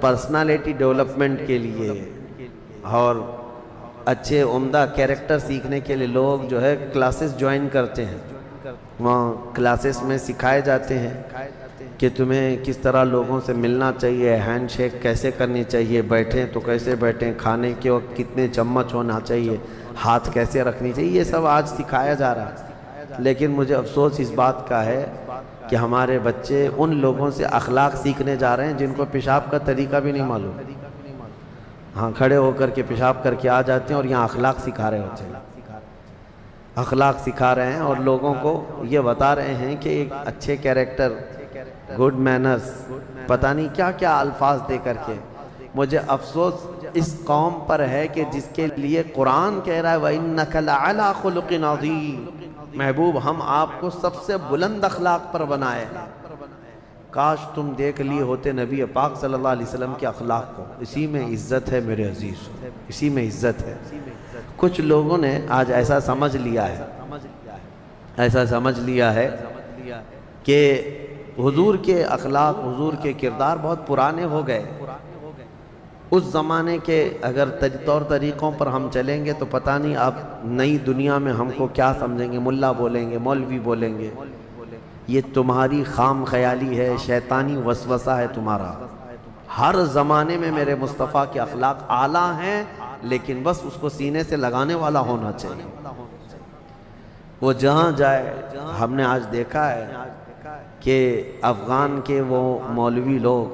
Personality development کے لیے اور اچھے عمدہ کیریکٹر سیکھنے کے لیے لوگ جو ہے کلاسز جوائن کرتے ہیں. وہاں کلاسز میں سکھائے جاتے ہیں کہ تمہیں کس طرح لوگوں سے ملنا چاہیے، ہینڈ شیک کیسے کرنی چاہیے، بیٹھیں تو کیسے بیٹھیں، کھانے کے وقت کتنے چمچ ہونا چاہیے، ہاتھ کیسے رکھنی چاہیے، یہ سب آج سکھایا جا رہا ہے. لیکن مجھے افسوس اس بات کا ہے کہ ہمارے بچے ان لوگوں سے اخلاق سیکھنے جا رہے ہیں جن کو پیشاب کا طریقہ بھی نہیں معلوم. ہاں کھڑے ہو کر کے پیشاب کر کے آ جاتے ہیں اور یہاں اخلاق سکھا رہے ہوتے ہیں، اخلاق سکھا رہے ہیں اور لوگوں کو یہ بتا رہے ہیں کہ ایک اچھے کیریکٹر، گڈ مینرز، پتہ نہیں کیا کیا الفاظ دے کر کے. مجھے افسوس اس قوم پر ہے کہ جس کے لیے قرآن کہہ رہا ہے وَإِنَّكَ لَعَلَىٰ خُلُقٍ عَظِيمٍ، محبوب ہم آپ کو سب سے بلند اخلاق پر بنائے ہیں. کاش تم دیکھ لیے ہوتے نبی پاک صلی اللہ علیہ وسلم کے اخلاق کو. اسی میں عزت ہے میرے عزیز، اسی میں عزت ہے. کچھ لوگوں نے آج ایسا سمجھ لیا ہے کہ حضور کے اخلاق، حضور کے کردار بہت پرانے ہو گئے. اس زمانے کے اگر طور طریقوں پر ہم چلیں گے تو پتہ نہیں اب نئی دنیا میں ہم کو کیا سمجھیں گے، ملا بولیں گے، مولوی بولیں گے. یہ تمہاری خام خیالی ہے، شیطانی وسوسہ ہے تمہارا. ہر زمانے میں میرے مصطفیٰ کے اخلاق اعلیٰ ہیں، لیکن بس اس کو سینے سے لگانے والا ہونا چاہیے. وہ جہاں جائے، ہم نے آج دیکھا ہے کہ افغان کے وہ مولوی لوگ،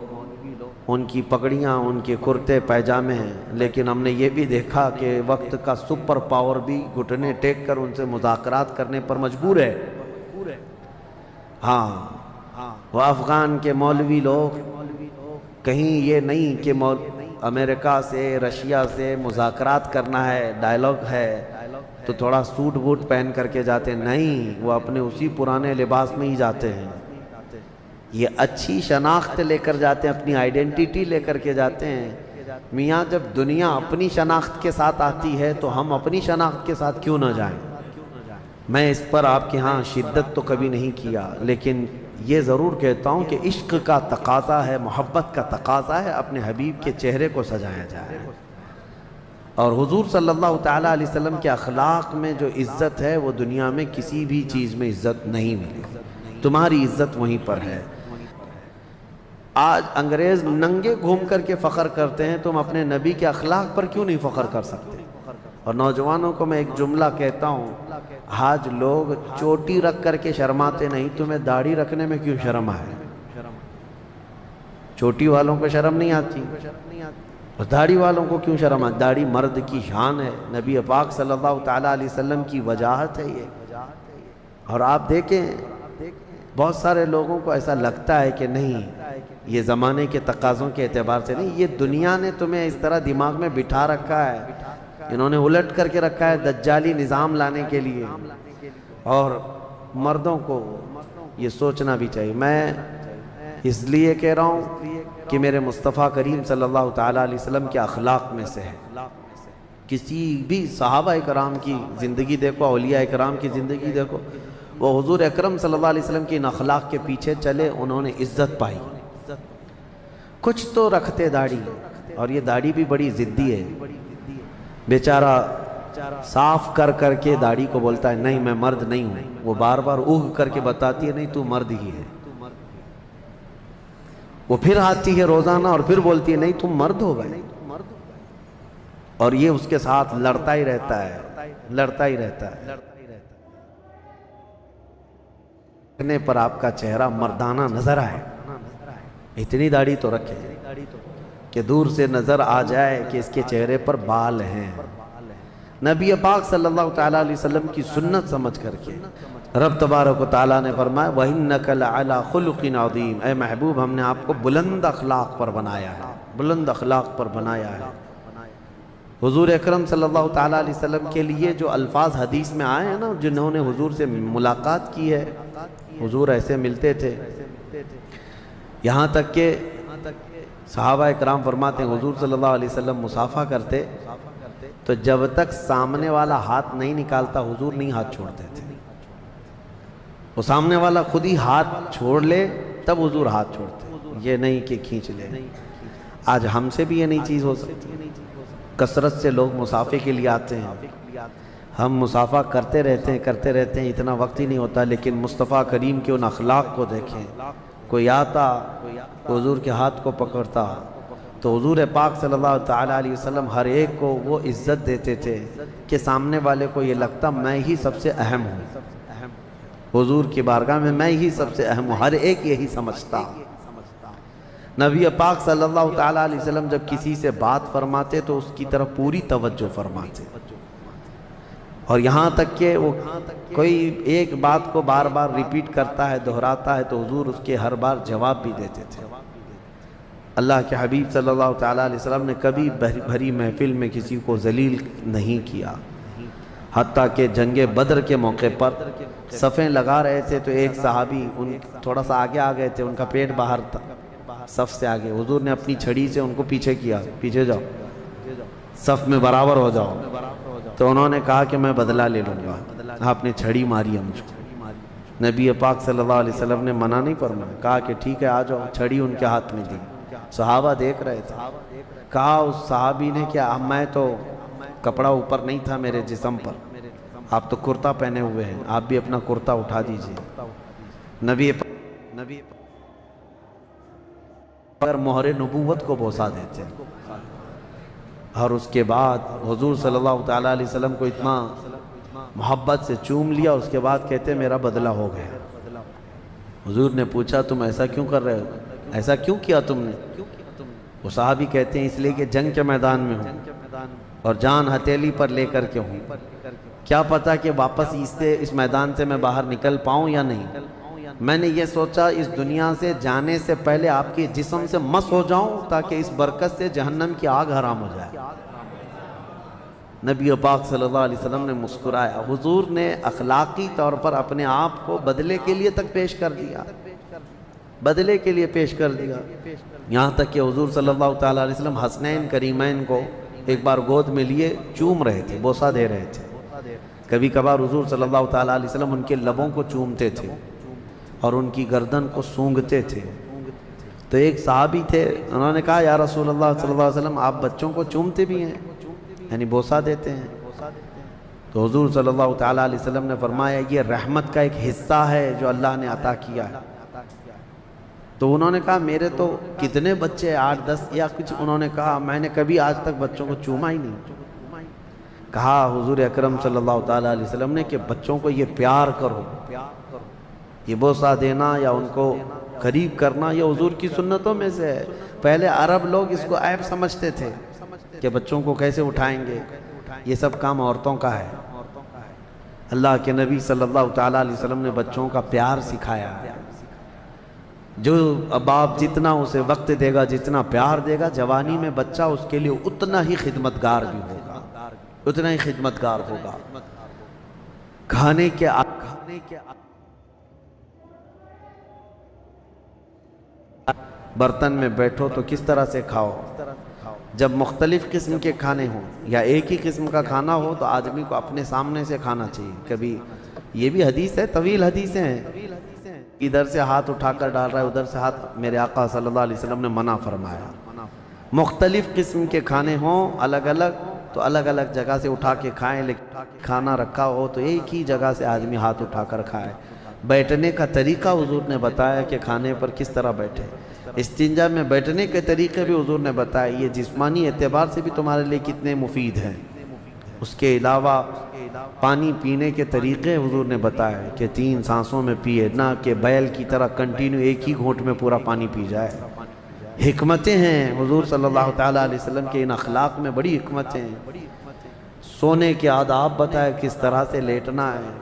ان کی پگڑیاں، ان کے کرتے پیجامے ہیں، لیکن ہم نے یہ بھی دیکھا کہ وقت کا سپر پاور بھی گھٹنے ٹیک کر ان سے مذاکرات کرنے پر مجبور ہے. ہاں وہ افغان کے مولوی لوگ کہیں یہ نہیں کہ امریکہ سے، رشیا سے مذاکرات کرنا ہے، ڈائلاگ ہے تو تھوڑا سوٹ بوٹ پہن کر کے جاتے، نہیں، وہ اپنے اسی پرانے لباس میں ہی جاتے ہیں. یہ اچھی شناخت لے کر جاتے ہیں، اپنی آئیڈینٹیٹی لے کر کے جاتے ہیں. میاں جب دنیا اپنی شناخت کے ساتھ آتی ہے تو ہم اپنی شناخت کے ساتھ کیوں نہ جائیں. میں اس پر آپ کے ہاں شدت تو کبھی نہیں کیا، لیکن یہ ضرور کہتا ہوں کہ عشق کا تقاضا ہے، محبت کا تقاضا ہے، اپنے حبیب کے چہرے کو سجایا جائے. اور حضور صلی اللہ تعالیٰ علیہ وسلم کے اخلاق میں جو عزت ہے وہ دنیا میں کسی بھی چیز میں عزت نہیں ملی. تمہاری عزت وہیں پر ہے. آج انگریز ننگے گھوم کر کے فخر کرتے ہیں، تم اپنے نبی کے اخلاق پر کیوں نہیں فخر کر سکتے؟ اور نوجوانوں کو میں ایک جملہ کہتا ہوں، آج لوگ چوٹی رکھ کر کے شرماتے نہیں، تمہیں داڑھی رکھنے میں کیوں شرم آئے؟ چوٹی والوں کو شرم نہیں آتی، اور داڑھی والوں کو کیوں شرم آتی؟ داڑھی مرد کی شان ہے، نبی پاک صلی اللہ تعالیٰ علیہ وسلم کی وجاہت ہے یہ. اور آپ دیکھیں بہت سارے لوگوں کو ایسا لگتا ہے کہ نہیں، یہ زمانے کے تقاضوں کے اعتبار سے نہیں، یہ دنیا نے تمہیں اس طرح دماغ میں بٹھا رکھا ہے، انہوں نے الٹ کر کے رکھا ہے دجالی نظام لانے کے لیے. اور مردوں کو یہ سوچنا بھی چاہیے. میں اس لیے کہہ رہا ہوں کہ میرے مصطفیٰ کریم صلی اللہ تعالیٰ علیہ وسلم کے اخلاق میں سے ہے. کسی بھی صحابہ کرام کی زندگی دیکھو، اولیاء کرام کی زندگی دیکھو، وہ حضور اکرم صلی اللہ علیہ وسلم کی ان اخلاق کے پیچھے چلے، انہوں نے عزت پائی. کچھ تو رکھتے داڑھی، اور یہ داڑھی بھی بڑی ضدی ہے. بیچارہ صاف کر کر کے داڑھی کو بولتا ہے نہیں میں مرد نہیں ہوں، وہ بار بار اگ کر کے بتاتی ہے نہیں تو مرد ہی ہے. وہ پھر آتی ہے روزانہ اور پھر بولتی ہے نہیں تم مرد ہو بھائی. اور یہ اس کے ساتھ لڑتا ہی رہتا ہے. دیکھنے پر آپ کا چہرہ مردانہ نظر آئے، اتنی داڑھی تو رکھے کہ دور سے نظر آ جائے کہ اس کے چہرے پر بال ہیں. نبی پاک صلی اللہ تعالیٰ علیہ وسلم کی سنت سمجھ کر کے رب تبارک و تعالیٰ نے فرمایا وَإِنَّكَ لَعَلَىٰ خُلُقٍ عَظِيمٍ، اے محبوب ہم نے آپ کو بلند اخلاق پر بنایا ہے، بلند اخلاق پر بنایا ہے. حضور اکرم صلی اللہ تعالیٰ علیہ وسلم کے لیے جو الفاظ حدیث میں آئے ہیں نا، جنہوں نے حضور سے ملاقات کی ہے، حضور ایسے ملتے تھے. یہاں تک کہ صحابہ اکرام فرماتے ہیں حضور صلی اللہ علیہ وسلم مصافحہ کرتے تو جب تک سامنے والا ہاتھ نہیں نکالتا حضور نہیں ہاتھ چھوڑتے تھے. وہ سامنے والا خود ہی ہاتھ چھوڑ لے تب حضور ہاتھ چھوڑتے، یہ نہیں کہ کھینچ لے. آج ہم سے بھی یہ نئی چیز ہو سکتی؟ کثرت سے لوگ مسافے کے لیے آتے ہیں، ہم مسافہ کرتے رہتے ہیں، اتنا وقت ہی نہیں ہوتا، لیکن مصطفیٰ کریم کے ان اخلاق کو دیکھیں۔ کوئی آتا حضور کے ہاتھ کو پکڑتا تو حضور پاک صلی اللہ تعالیٰ علیہ وسلم ہر ایک کو وہ عزت دیتے تھے کہ سامنے والے کو یہ لگتا میں ہی سب سے اہم ہوں، حضور کی بارگاہ میں ہی سب سے اہم ہوں، ہر ایک یہی سمجھتا۔ نبی پاک صلی اللہ تعالیٰ علیہ وسلم جب کسی سے بات فرماتے تو اس کی طرف پوری توجہ فرماتے، اور یہاں تک کہ وہ کوئی ایک بات کو بار بار ریپیٹ کرتا ہے، دہراتا ہے، تو حضور اس کے ہر بار جواب بھی دیتے تھے۔ اللہ کے حبیب صلی اللہ تعالیٰ علیہ وسلم نے کبھی بھری محفل میں کسی کو ذلیل نہیں کیا، حتیٰ کہ جنگ بدر کے موقع پر صفیں لگا رہے تھے تو ایک صحابی تھوڑا سا آگے آ گئے تھے، ان کا پیٹ باہر تھا صف سے آگے، حضور نے اپنی چھڑی سے ان کو پیچھے کیا، پیچھے جاؤ، صف میں برابر ہو جاؤ، تو انہوں نے کہا کہ میں بدلہ لے لوں گا، آپ نے چھڑی ماری ہم کو۔ نبی پاک صلی اللہ علیہ وسلم نے منع نہیں فرمایا، کہا کہ ٹھیک ہے آ جاؤ، چھڑی ان کے ہاتھ میں دی، صحابہ دیکھ رہے تھے، کہا اس صحابی نے کہ میں تو کپڑا اوپر نہیں تھا میرے جسم پر، آپ تو کرتا پہنے ہوئے ہیں، آپ بھی اپنا کرتا اٹھا دیجئے۔ نبی اگر مہر نبوت کو بوسا دیتے، اور اس کے بعد حضور صلی اللہ تعالیٰ علیہ وسلم کو اتنا محبت سے چوم لیا، اس کے بعد کہتے میرا بدلہ ہو گیا۔ حضور نے پوچھا تم ایسا کیوں کر رہے ہو، ایسا کیوں کیا تم نے؟ وہ صحابی کہتے ہیں اس لیے کہ جنگ کے میدان میں ہوں اور جان ہتھیلی پر لے کر کے ہوں، کیا پتا کہ واپس اس میدان سے میں باہر نکل پاؤں یا نہیں، میں نے یہ سوچا اس دنیا سے جانے سے پہلے آپ کے جسم سے مس ہو جاؤں تاکہ اس برکت سے جہنم کی آگ حرام ہو جائے۔ نبی پاک صلی اللہ علیہ وسلم نے مسکرایا، حضور نے اخلاقی طور پر اپنے آپ کو بدلے کے لیے تک پیش کر دیا، بدلے کے لیے پیش کر دیا، یہاں تک کہ حضور صلی اللہ تعالیٰ علیہ وسلم حسنین کریمین کو ایک بار گود میں لیے چوم رہے تھے، بوسہ دے رہے تھے۔ کبھی کبھار حضور صلی اللہ تعالیٰ علیہ وسلم ان کے لبوں کو چومتے تھے اور ان کی گردن کو سونگھتے تھے۔ تو ایک صحابی تھے، انہوں نے کہا یا رسول اللہ صلی اللہ علیہ وسلم آپ بچوں کو چومتے بھی ہیں، یعنی بوسہ دیتے ہیں؟ تو حضور صلی اللہ تعالیٰ علیہ وسلم نے فرمایا یہ رحمت کا ایک حصہ ہے جو اللہ نے عطا کیا ہے۔ تو انہوں نے کہا میرے تو کتنے بچے 8-10 یا کچھ، انہوں نے کہا میں نے کبھی آج تک بچوں کو چوما ہی نہیں۔ کہا حضور اکرم صلی اللہ تعالیٰ علیہ وسلم نے کہ بچوں کو یہ پیار کرو، یہ بوسہ دینا یا ان کو قریب کرنا یہ حضور کی سنتوں میں سے ہے۔ پہلے عرب لوگ اس کو عیب سمجھتے تھے کہ بچوں کو کیسے اٹھائیں گے، یہ سب کام عورتوں کا ہے۔ اللہ کے نبی صلی اللہ تعالیٰ علیہ وسلم نے بچوں کا پیار سکھایا ہے۔ جو باپ جتنا اسے وقت دے گا، جتنا پیار دے گا، جوانی میں بچہ اس کے لیے اتنا ہی خدمتگار بھی ہوگا، اتنا ہی خدمتگار ہوگا۔ کھانے کے برتن میں بیٹھو تو کس طرح سے کھاؤ، جب مختلف قسم کے کھانے ہوں یا ایک ہی قسم کا کھانا ہو تو آدمی کو اپنے سامنے سے کھانا چاہیے۔ کبھی یہ بھی حدیث ہے، طویل حدیثیں ہیں، ادھر سے ہاتھ اٹھا کر ڈال رہا ہے، ادھر سے ہاتھ، میرے آقا صلی اللہ علیہ وسلم نے منع فرمایا۔ مختلف قسم کے کھانے ہوں الگ الگ تو الگ الگ جگہ سے اٹھا کے کھائیں، لیکن کھانا رکھا ہو تو ایک ہی جگہ سے آدمی ہاتھ اٹھا کر کھائے۔ بیٹھنے کا طریقہ حضور نے بتایا کہ کھانے پر کس طرح بیٹھے۔ استنجا میں بیٹھنے کے طریقے بھی حضور نے بتایا، یہ جسمانی اعتبار سے بھی تمہارے لیے کتنے مفید ہیں۔ اس کے علاوہ پانی پینے کے طریقے حضور نے بتایا کہ 3 سانسوں میں پیے، نہ کہ بیل کی طرح کنٹینیو ایک ہی گھونٹ میں پورا پانی پی جائے۔ حکمتیں ہیں حضور صلی اللہ تعالیٰ علیہ وسلم کے ان اخلاق میں، بڑی حکمتیں ہیں۔ سونے کے آداب بتائے، کس طرح سے لیٹنا ہے۔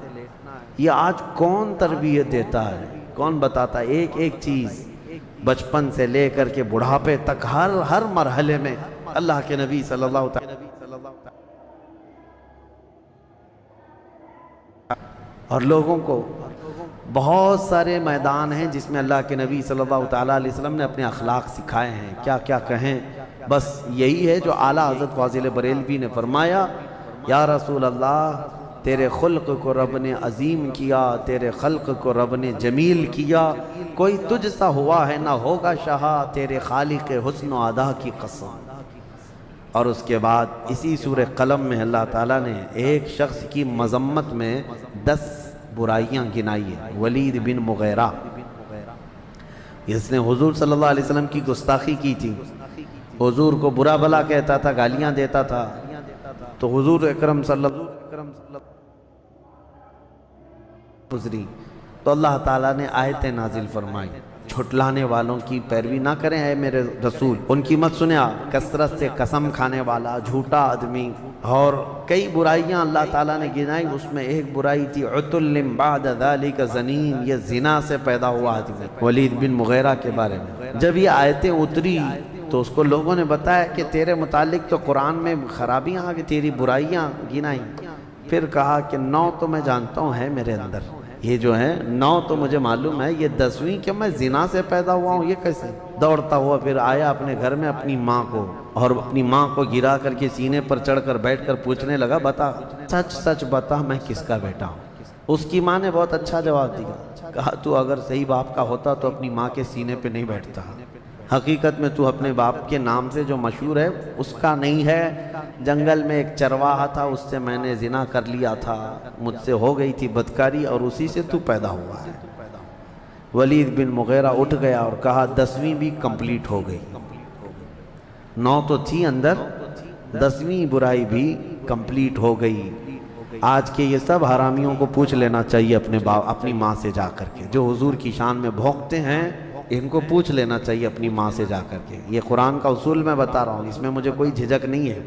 یہ آج کون تربیت دیتا ہے، کون بتاتا ہے؟ ایک ایک چیز بچپن سے لے کر کے بڑھاپے تک ہر مرحلے میں اللہ کے نبی صلی اللہ تعالیٰ اور لوگوں کو بہت سارے میدان ہیں جس میں اللہ کے نبی صلی اللہ تعالیٰ علیہ وسلم نے اپنے اخلاق سکھائے ہیں۔ کیا کیا کہیں، بس یہی ہے جو اعلیٰ حضرت فاضل بریلوی نے فرمایا، یا رسول اللہ تیرے خلق کو رب نے عظیم کیا، تیرے خلق کو رب نے جمیل کیا، کوئی تجھ سا ہوا ہے نہ ہوگا شہا، تیرے خالق حسن و ادا کی قسم۔ اور اس کے بعد اسی سورہ قلم میں اللہ تعالیٰ نے ایک شخص کی مذمت میں 10 برائیاں گنائی ہیں۔ ولید بن مغیرہ، اس نے حضور صلی اللہ علیہ وسلم کی گستاخی کی تھی، حضور کو برا بھلا کہتا تھا، گالیاں دیتا تھا، تو حضور اکرم صلی اللہ علیہ وسلم گزری تو اللہ تعالیٰ نے آیتیں نازل فرمائی، جھٹلانے والوں کی پیروی نہ کریں اے میرے رسول، ان کی مت سنیں، کثرت سے قسم کھانے والا، جھوٹا آدمی، اور کئی برائیاں اللہ تعالیٰ نے گنائی۔ اس میں ایک برائی تھی عتل بعد ذالک زنیم، یہ زنا سے پیدا ہوا آدمی، ولید بن مغیرہ کے بارے میں۔ جب یہ آیتیں اتری تو اس کو لوگوں نے بتایا کہ تیرے متعلق تو قرآن میں خرابیاں آ گئی، تیری برائیاں گنائیں۔ پھر کہا کہ 9 تو میں جانتا ہوں ہے میرے اندر، یہ جو ہے 9 تو مجھے معلوم ہے، یہ 10ویں کہ میں زنا سے پیدا ہوا ہوں، یہ کیسے؟ دوڑتا ہوا پھر آیا اپنے گھر میں اپنی ماں کو، اور اپنی ماں کو گرا کر کے سینے پر چڑھ کر بیٹھ کر پوچھنے لگا، بتا سچ سچ بتا میں کس کا بیٹا ہوں؟ اس کی ماں نے بہت اچھا جواب دیا، کہا تو اگر صحیح باپ کا ہوتا تو اپنی ماں کے سینے پہ نہیں بیٹھتا، حقیقت میں تو اپنے باپ کے نام سے جو مشہور ہے اس کا نہیں ہے، جنگل میں ایک چرواہا تھا، اس سے میں نے زنا کر لیا تھا، مجھ سے ہو گئی تھی بدکاری اور اسی سے تو پیدا ہوا ہے۔ ولید بن مغیرہ اٹھ گیا اور کہا 10ویں بھی کمپلیٹ ہو گئی، 9 تو تھی اندر، 10ویں برائی بھی کمپلیٹ ہو گئی۔ آج کے یہ سب حرامیوں کو پوچھ لینا چاہیے اپنی ماں سے جا کر کے، جو حضور کی شان میں بھونکتے ہیں، ان کو پوچھ لینا چاہیے اپنی ماں سے جا کر کے۔ یہ قرآن کا اصول میں بتا رہا ہوں، اس میں مجھے کوئی جھجک نہیں ہے۔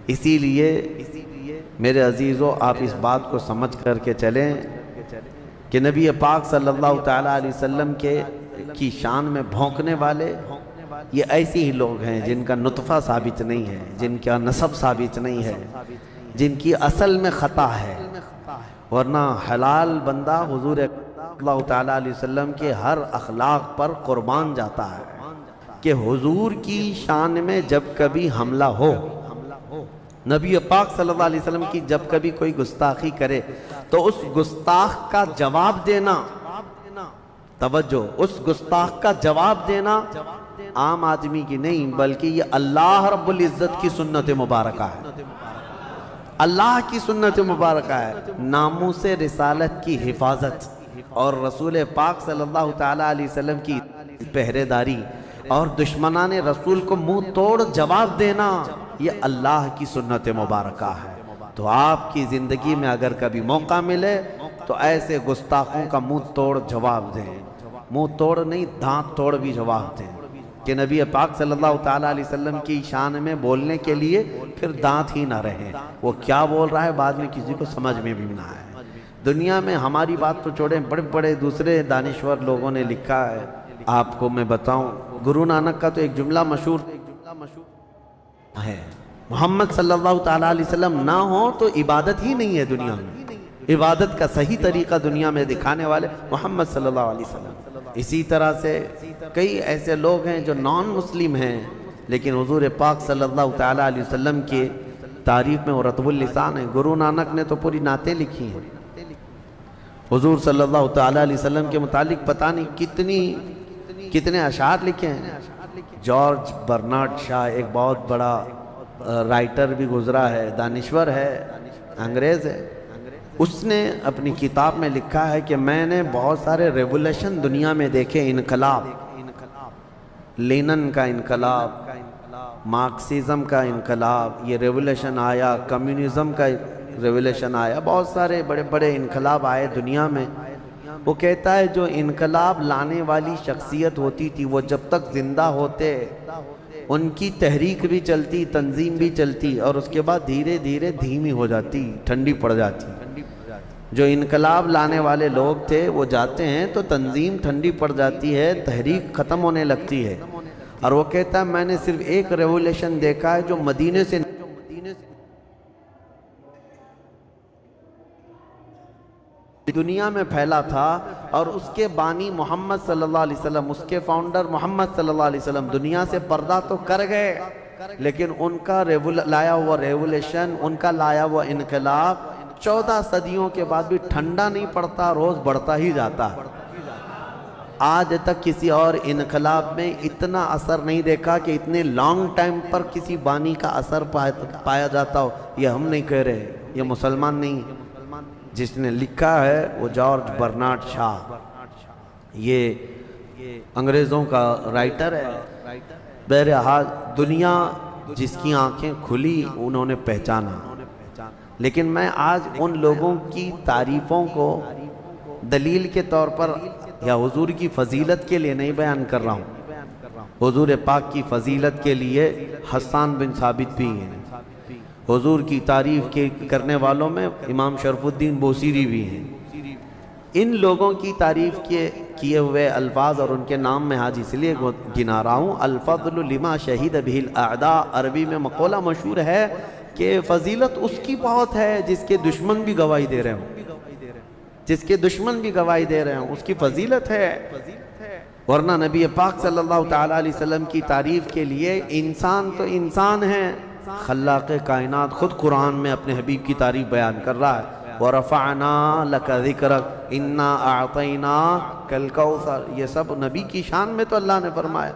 اسی لیے میرے عزیزو، آپ اس بات کو سمجھ کر کے چلیں کہ نبی پاک صلی اللہ تعالیٰ علیہ وسلم کی شان میں بھونکنے والے یہ ایسے ہی لوگ ہیں جن کا نطفہ ثابت نہیں ہے، جن کا نسب ثابت نہیں ہے، جن کی اصل میں خطا ہے، ورنہ حلال بندہ حضور اللہ تعالیٰ علیہ وسلم کے ہر اخلاق پر قربان جاتا ہے کہ حضور کی شان میں جب کبھی حملہ ہو، نبی پاک صلی اللہ علیہ وسلم کی جب کبھی کوئی گستاخی کرے تو اس گستاخ کا جواب دینا، توجہ، اس گستاخ کا جواب دینا عام آدمی کی نہیں بلکہ یہ اللہ رب العزت کی سنت مبارکہ ہے، اللہ کی سنت مبارکہ ہے، ناموس رسالت کی حفاظت اور رسول پاک صلی اللہ تعالیٰ علیہ وسلم کی پہرے داری اور دشمنان رسول کو منہ توڑ جواب دینا، یہ اللہ کی سنت مبارکہ ہے۔ تو آپ کی زندگی میں اگر کبھی موقع ملے تو ایسے گستاخوں کا منہ توڑ جواب دیں، منہ توڑ نہیں دانت توڑ بھی جواب دیں، کہ نبی پاک صلی اللہ تعالیٰ علیہ وسلم کی شان میں بولنے کے لیے پھر دانت ہی نہ رہیں، وہ کیا بول رہا ہے بعد میں کسی کو سمجھ میں بھی نہ آئے۔ دنیا میں ہماری بات تو چھوڑیں، بڑے بڑے دوسرے دانشور لوگوں نے لکھا ہے، آپ کو میں بتاؤں، گرو نانک کا تو ایک جملہ مشہور ہے، محمد صلی اللہ تعالیٰ علیہ وسلم نہ ہو تو عبادت ہی نہیں ہے دنیا میں، عبادت کا صحیح طریقہ دنیا میں دکھانے والے محمد صلی اللہ علیہ وسلم۔ اسی طرح سے کئی ایسے لوگ ہیں جو نان مسلم ہیں لیکن حضور پاک صلی اللہ تعالیٰ علیہ وسلم کے تعریف میں وہ رطب اللسان ہیں۔ گرو نانک نے تو پوری نعتیں لکھی ہیں حضور صلی اللہ تعالیٰ علیہ وسلم کے متعلق، پتہ نہیں کتنے اشعار لکھے ہیں۔ جارج برنارڈ شاہ ایک بہت بڑا رائٹر بھی گزرا ہے، دانشور ہے، انگریز ہے، اس نے اپنی کتاب میں لکھا ہے کہ میں نے بہت سارے ریولیشن دنیا میں دیکھے، انقلاب، لینن کا انقلاب، مارکسزم کا انقلاب، یہ ریولیشن آیا، کمیونزم کا ریولیشن آیا، بہت سارے بڑے بڑے انقلاب آئے دنیا میں۔ وہ کہتا ہے جو انقلاب لانے والی شخصیت ہوتی تھی وہ جب تک زندہ ہوتے ان کی تحریک بھی چلتی، تنظیم بھی چلتی، اور اس کے بعد دھیرے دھیرے دھیمی ہو جاتی، ٹھنڈی پڑ جاتی۔ جو انقلاب لانے والے لوگ تھے وہ جاتے ہیں تو تنظیم ٹھنڈی پڑ جاتی ہے، تحریک ختم ہونے لگتی ہے۔ اور وہ کہتا ہے میں نے صرف ایک ریولیشن دیکھا ہے جو مدینے سے دنیا میں پھیلا تھا، اور اس کے بانی محمد صلی اللہ علیہ وسلم، اس کے فاؤنڈر محمد صلی اللہ علیہ وسلم دنیا سے پردہ تو کر گئے لیکن ان کا لایا ہوا ریولیشن، ان کا لایا ہوا انقلاب 14 صدیوں کے بعد بھی ٹھنڈا نہیں پڑتا، روز بڑھتا ہی جاتا ہے۔ آج تک کسی اور انقلاب میں اتنا اثر نہیں دیکھا کہ اتنے لانگ ٹائم پر کسی بانی کا اثر پایا جاتا ہو۔ یہ ہم نہیں کہہ رہے، یہ مسلمان نہیں، جس نے لکھا ہے وہ جارج برنارڈ شاہ، یہ انگریزوں کا رائٹر ہے۔ بہرحال دنیا جس کی آنکھیں کھلی انہوں نے پہچانا، لیکن میں آج ان لوگوں کی تعریفوں کو دلیل کے طور پر یا حضور کی فضیلت کے لیے نہیں بیان کر رہا ہوں۔ حضور پاک کی فضیلت کے لیے حسان بن ثابت بھی ہیں، حضور کی تعریف کرنے والوں میں امام شرف الدین بوصیری بھی ہیں۔ ان لوگوں کی تعریف کیے ہوئے الفاظ اور ان کے نام میں آج اس لیے گنا رہا ہوں۔ الفضل لما شہید بہ الاعداء، عربی میں مقولہ مشہور ہے کہ فضیلت اس کی بہت ہے جس کے دشمن بھی گواہی دے رہے ہوں، جس کے دشمن بھی گواہی دے رہے ہوں، اس کی فضیلت ہے۔ ورنہ نبی پاک صلی اللہ تعالیٰ علیہ وسلم کی تعریف کے لیے انسان تو انسان ہے، خلاق کائنات خود قرآن میں اپنے حبیب کی تعریف بیان کر رہا ہے۔ وَرَفَعْنَا لَكَ ذِكْرَكَ إِنَّا أَعْطَيْنَاكَ الْكَوْثَرَ، یہ سب نبی کی شان میں تو اللہ نے فرمایا۔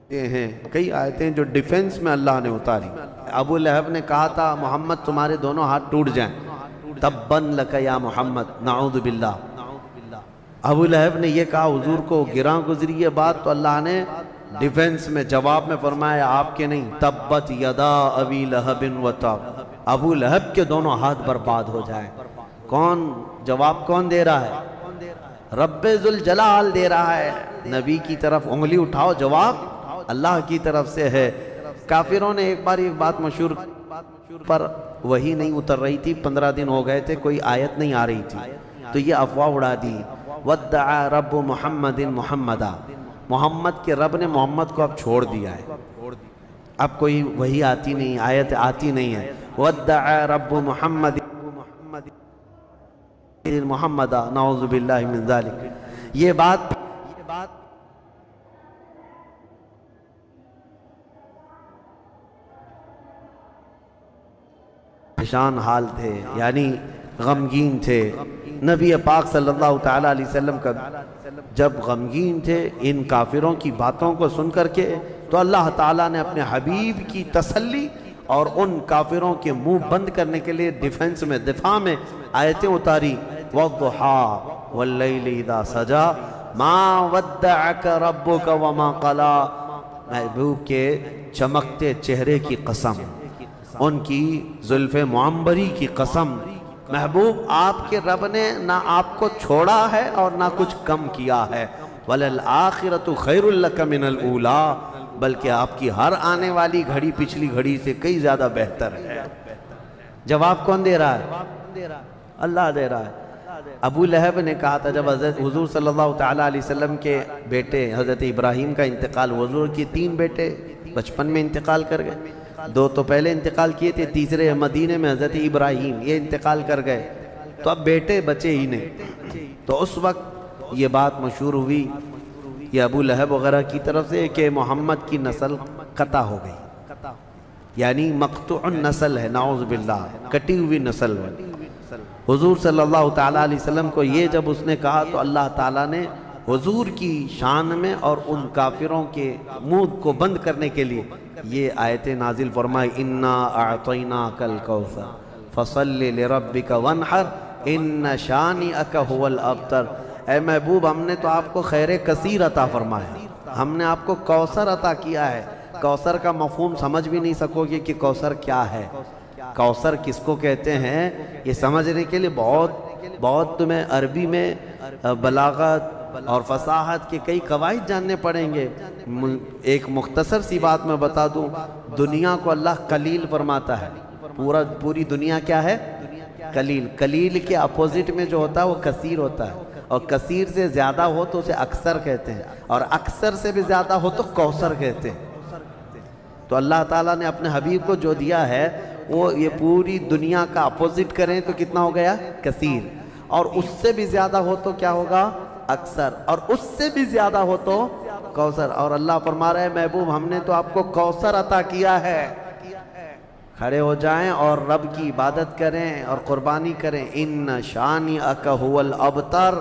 یہ ہیں کئی آیتیں جو ڈیفنس میں اللہ نے اتاری۔ ابو لہب نے کہا تھا محمد تمہارے دونوں ہاتھ ٹوٹ جائیں، تبًّا لَكَ یا محمد، نعوذ باللہ۔ ابو لہب نے یہ کہا حضور کو گراں گزری یہ بات، تو اللہ نے ڈیفنس میں جواب میں فرمایا آپ کے نہیں، تبت یدا ابی لہب وتب، ابو لہب کے دونوں ہاتھ برباد ہو جائیں۔ کون جواب کون دے رہا ہے؟ رب ذوالجلال دے رہا ہے۔ نبی کی طرف انگلی اٹھاؤ، جواب اللہ کی طرف سے ہے۔ کافروں نے ایک بار ایک بات مشہور پر وہی نہیں اتر رہی تھی، 15 دن ہو گئے تھے، کوئی آیت نہیں آ رہی تھی، تو یہ افواہ اڑا دی، وَدَّعَا رَبُّ مُحَمَّدٍ مُحَمَّدًا، محمد کے رب نے محمد کو اب چھوڑ دیا ہے، اب کوئی وہی آتی نہیں، آیت آتی نہیں ہے۔ وَدَّعَا رَبُّ مُحَمَّدٍ مُحَمَّدًا، نعوذ باللہ من ذالک۔ یہ بات پریشان حال تھے، یعنی غمگین تھے۔ نبی پاک صلی اللہ تعالیٰ علیہ وسلم کا جب غمگین تھے ان کافروں کی باتوں کو سن کر کے، تو اللہ تعالیٰ نے اپنے حبیب کی تسلی اور ان کافروں کے منہ بند کرنے کے لیے ڈیفنس میں، دفاع میں آیتیں اتاری۔ وَالضُّحَىٰ وَاللَّيْلِ اِذَا سَجَىٰ مَا وَدَّعَكَ رَبُّكَ وَمَا قَلَىٰ، محبوب کے چمکتے چہرے کی قسم، ان کی زلف معمبری کی قسم، محبوب آپ کے رب نے نہ آپ کو چھوڑا ہے اور نہ کچھ کم کیا ہے۔ وَلَلْآخِرَةُ خَيْرٌ لَكَ مِنَ الْأُولَىٰ، بلکہ آپ کی ہر آنے والی گھڑی پچھلی گھڑی سے کئی زیادہ بہتر ہے۔ جواب کون دے رہا ہے؟ اللہ دے رہا ہے۔ ابو لہب نے کہا تھا جب حضرت حضور صلی اللہ تعالیٰ علیہ وسلم کے بیٹے حضرت ابراہیم کا انتقال، حضور کی 3 بیٹے بچپن میں انتقال کر گئے، 2 تو پہلے انتقال کیے تھے، تیسرے مدینے میں حضرت ابراہیم یہ انتقال کر گئے، تو اب بیٹے بچے ہی نہیں۔ تو اس وقت یہ بات مشہور ہوئی یہ ابو لہب وغیرہ کی طرف سے کہ محمد کی نسل قطع ہو گئی، یعنی مقطوع النسل ہے، نعوذ باللہ، کٹی ہوئی نسل ہے۔ حضور صلی اللہ تعالیٰ علیہ وسلم کو یہ جب اس نے کہا تو اللہ تعالیٰ نے حضور کی شان میں اور ان کافروں کے منہ کو بند کرنے کے لیے یہ آیتیں نازل فرمائی، اِنَّا أَعْطَيْنَاكَ الْكَوْثَرَ فَصَلِّ لِرَبِّكَ وَانْحَرْ إِنَّ شَانِئَكَ هُوَ الْأَبْتَرُ، اے محبوب ہم نے تو آپ کو خیر کثیر عطا فرمایا، ہم نے آپ کو کوثر عطا کیا ہے۔ کوثر کا مفہوم سمجھ بھی نہیں سکو گے کہ کوثر کیا ہے، کوثر کس کو کہتے ہیں، یہ سمجھنے کے لیے بہت تمہیں عربی میں بلاغت اور فصاحت کے کئی قواعد جاننے پڑیں گے۔ ایک مختصر سی بات میں بتا دوں، دنیا کو اللہ قلیل فرماتا ہے، پوری دنیا کیا ہے؟ قلیل۔ قلیل کے اپوزٹ میں جو ہوتا ہے وہ کثیر ہوتا ہے، اور کثیر سے زیادہ ہو تو اسے اکثر کہتے ہیں، اور اکثر سے بھی زیادہ ہو تو کوثر کہتے ہیں۔ تو اللہ تعالیٰ نے اپنے حبیب کو جو دیا ہے وہ یہ پوری دنیا کا اپوزٹ کریں تو کتنا ہو گیا؟ کثیر، اور اس سے بھی زیادہ ہو تو کیا ہوگا؟ اکثر، اور اس سے بھی زیادہ ہو تو کوثر۔ اور اللہ فرما رہا ہے محبوب ہم نے تو آپ کو کوثر عطا کیا ہے۔ کھڑے ہو جائیں اور رب کی عبادت کریں اور قربانی کریں. ان شانئک هو الابتر.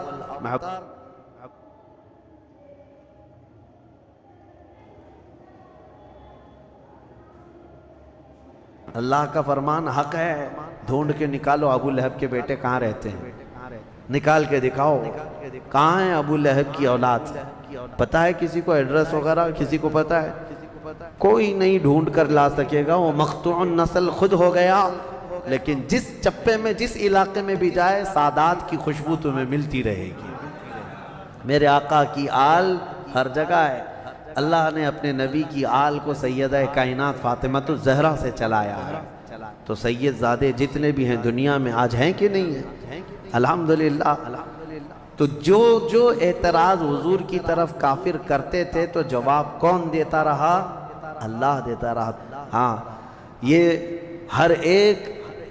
اللہ کا فرمان حق ہے. ڈھونڈ کے نکالو ابو لہب کے بیٹے کہاں رہتے ہیں, نکال کے دکھاؤ کہاں ہیں ابو لہب کی اولاد. پتہ ہے کسی کو ایڈریس وغیرہ, کسی کو پتہ ہے؟ کوئی نہیں ڈھونڈ کر لا سکے گا. وہ مقطوع النسل خود ہو گیا, لیکن جس چپے میں جس علاقے میں بھی جائے سادات کی خوشبو تمہیں ملتی رہے گی. میرے آقا کی آل ہر جگہ ہے. اللہ نے اپنے نبی کی آل کو سیدہ کائنات فاطمہ الزہرا سے چلایا ہے. تو سید زادے جتنے بھی ہیں دنیا میں آج ہیں کہ نہیں ہیں؟ الحمدللہ. تو جو اعتراض حضور کی طرف کافر کرتے تھے تو جواب کون دیتا رہا؟ اللہ دیتا رہا. ہاں, یہ ہر ایک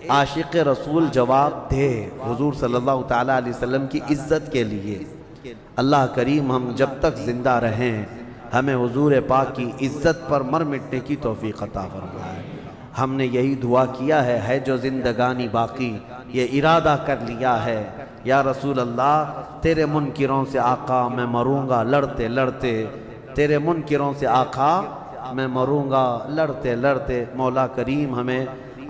عاشق رسول جواب دے حضور صلی اللہ تعالیٰ علیہ وسلم کی عزت کے لیے. اللہ کریم ہم جب تک زندہ رہیں ہمیں حضور پاک کی عزت پر مر مٹنے کی توفیق عطا فرمائے. ہم نے یہی دعا کیا ہے جو زندگانی باقی یہ ارادہ کر لیا ہے یا رسول اللہ تیرے منکروں سے آقا میں مروں گا لڑتے لڑتے, تیرے منکروں سے آقا میں مروں گا لڑتے لڑتے. مولا کریم ہمیں